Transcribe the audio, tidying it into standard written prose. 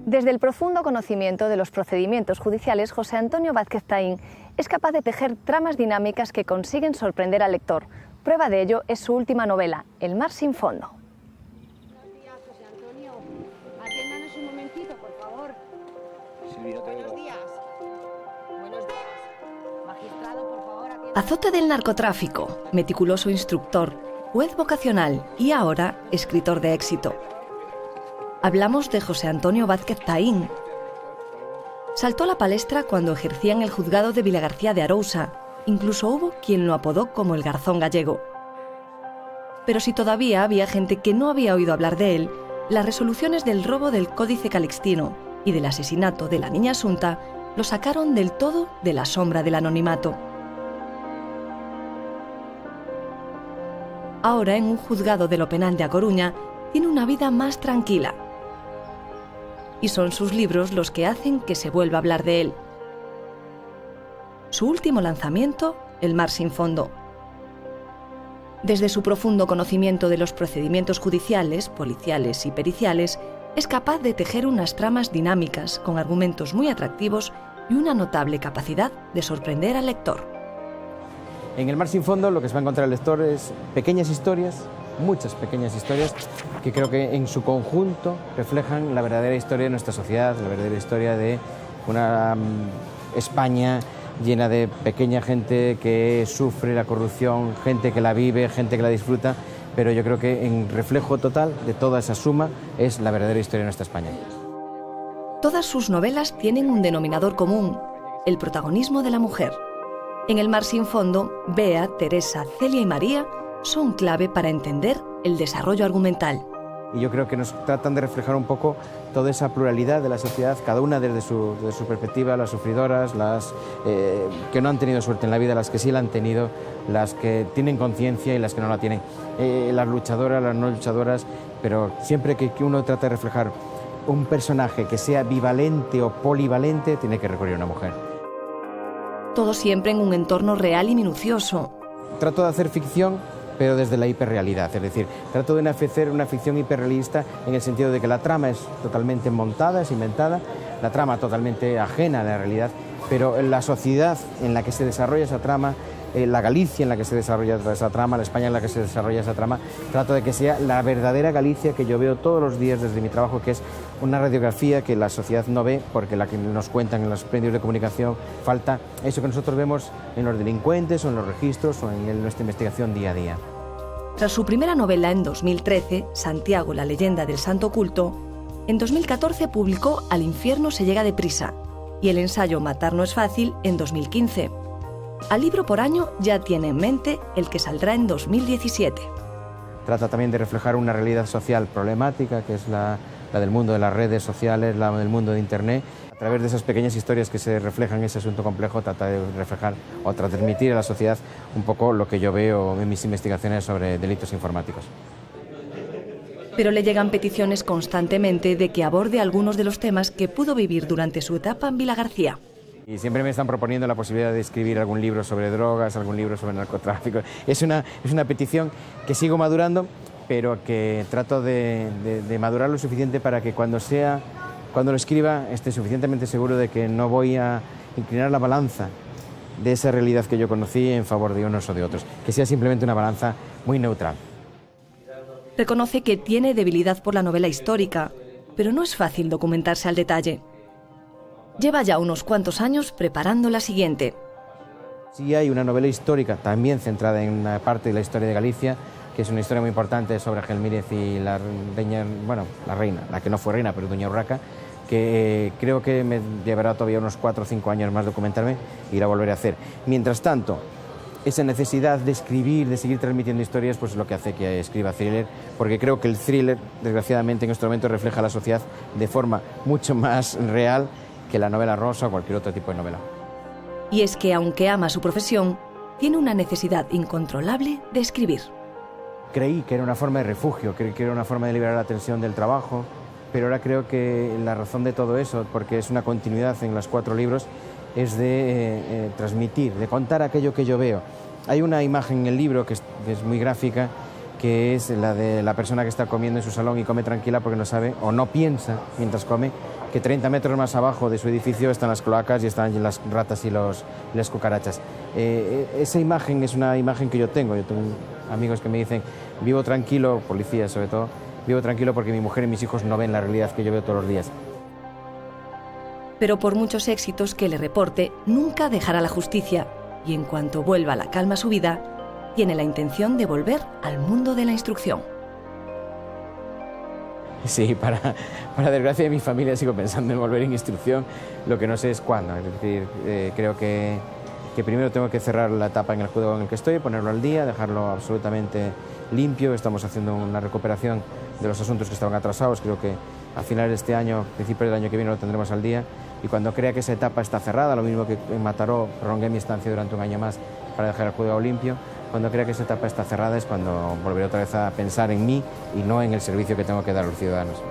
Desde el profundo conocimiento de los procedimientos judiciales, José Antonio Vázquez Taín es capaz de tejer tramas dinámicas que consiguen sorprender al lector. Prueba de ello es su última novela, El mar sin fondo. Buenos días, José Antonio. Atiéndanos un momentito, por favor. Buenos días. Buenos días. Magistrado, por favor, atiéndanos. Azote del narcotráfico, meticuloso instructor, juez vocacional y ahora escritor de éxito. Hablamos de José Antonio Vázquez Taín. Saltó a la palestra cuando ejercía en el juzgado de Vilagarcía de Arousa. Incluso hubo quien lo apodó como el Garzón gallego. Pero si todavía había gente que no había oído hablar de él, las resoluciones del robo del Códice Calixtino y del asesinato de la niña Asunta lo sacaron del todo de la sombra del anonimato. Ahora, en un juzgado de lo penal de A Coruña, tiene una vida más tranquila. Y son sus libros los que hacen que se vuelva a hablar de él. Su último lanzamiento, El mar sin fondo. Desde su profundo conocimiento de los procedimientos judiciales, policiales y periciales, es capaz de tejer unas tramas dinámicas con argumentos muy atractivos y una notable capacidad de sorprender al lector. En El mar sin fondo lo que se va a encontrar el lector es pequeñas historias, muchas pequeñas historias que creo que en su conjunto reflejan la verdadera historia de nuestra sociedad, la verdadera historia de una España llena de pequeña gente que sufre la corrupción, gente que la vive, gente que la disfruta, pero yo creo que en reflejo total de toda esa suma es la verdadera historia de nuestra España. Todas sus novelas tienen un denominador común, el protagonismo de la mujer. En El mar sin fondo, Bea, Teresa, Celia y María son clave para entender el desarrollo argumental. Y yo creo que nos tratan de reflejar un poco toda esa pluralidad de la sociedad, cada una desde su perspectiva, las sufridoras, las que no han tenido suerte en la vida, las que sí la han tenido, las que tienen conciencia y las que no la tienen, las luchadoras, las no luchadoras, pero siempre que uno trata de reflejar un personaje que sea bivalente o polivalente, tiene que recurrir a una mujer. Todo siempre en un entorno real y minucioso. Trato de hacer ficción, pero desde la hiperrealidad, es decir, trato de hacer una ficción hiperrealista en el sentido de que la trama es totalmente montada, es inventada, la trama totalmente ajena a la realidad, pero la sociedad en la que se desarrolla esa trama, la Galicia en la que se desarrolla esa trama, la España en la que se desarrolla esa trama, trato de que sea la verdadera Galicia que yo veo todos los días desde mi trabajo, que es una radiografía que la sociedad no ve, porque la que nos cuentan en los medios de comunicación falta eso que nosotros vemos en los delincuentes o en los registros o en nuestra investigación día a día. Tras su primera novela en 2013, Santiago, la leyenda del santo oculto, en 2014 publicó Al infierno se llega deprisa y el ensayo Matar no es fácil en 2015. Al libro por año ya tiene en mente el que saldrá en 2017. Trata también de reflejar una realidad social problemática, que es la del mundo de las redes sociales, la del mundo de Internet. A través de esas pequeñas historias que se reflejan en ese asunto complejo, trata de reflejar o transmitir a la sociedad un poco lo que yo veo en mis investigaciones sobre delitos informáticos. Pero le llegan peticiones constantemente de que aborde algunos de los temas que pudo vivir durante su etapa en Vilagarcía. Y siempre me están proponiendo la posibilidad de escribir algún libro sobre drogas, algún libro sobre narcotráfico. Es una petición que sigo madurando, pero que trato de madurar lo suficiente para que cuando lo escriba esté suficientemente seguro de que no voy a inclinar la balanza de esa realidad que yo conocí en favor de unos o de otros, que sea simplemente una balanza muy neutral. Reconoce que tiene debilidad por la novela histórica, pero no es fácil documentarse al detalle. Lleva ya unos cuantos años preparando la siguiente. Sí hay una novela histórica también centrada en una parte de la historia de Galicia, que es una historia muy importante sobre Gelmírez y la reina, la que no fue reina, pero doña Urraca, que creo que me llevará todavía unos 4 o 5 años más documentarme y la volveré a hacer. Mientras tanto, esa necesidad de escribir, de seguir transmitiendo historias, pues es lo que hace que escriba thriller, porque creo que el thriller, desgraciadamente, en este momento refleja a la sociedad de forma mucho más real que la novela rosa o cualquier otro tipo de novela. Y es que, aunque ama su profesión, tiene una necesidad incontrolable de escribir. Creí que era una forma de refugio, creí que era una forma de liberar la tensión del trabajo, pero ahora creo que la razón de todo eso, porque es una continuidad en los 4 libros, es de transmitir, de contar aquello que yo veo. Hay una imagen en el libro que es muy gráfica, que es la de la persona que está comiendo en su salón y come tranquila porque no sabe o no piensa mientras come que 30 metros más abajo de su edificio están las cloacas y están las ratas y las cucarachas. Esa imagen es una imagen que yo tengo amigos que me dicen, vivo tranquilo, policías sobre todo, vivo tranquilo porque mi mujer y mis hijos no ven la realidad que yo veo todos los días. Pero por muchos éxitos que le reporte, nunca dejará la justicia y en cuanto vuelva la calma a su vida, tiene la intención de volver al mundo de la instrucción. Sí, para desgracia de mi familia sigo pensando en volver en instrucción, lo que no sé es cuándo. Es decir, creo que primero tengo que cerrar la etapa en el juzgado en el que estoy, ponerlo al día, dejarlo absolutamente limpio. Estamos haciendo una recuperación de los asuntos que estaban atrasados. Creo que a finales de este año, principios del año que viene, lo tendremos al día. Y cuando crea que esa etapa está cerrada, lo mismo que en Mataró, prolongué mi estancia durante un año más para dejar el juzgado limpio. Cuando crea que esa etapa está cerrada es cuando volveré otra vez a pensar en mí y no en el servicio que tengo que dar a los ciudadanos.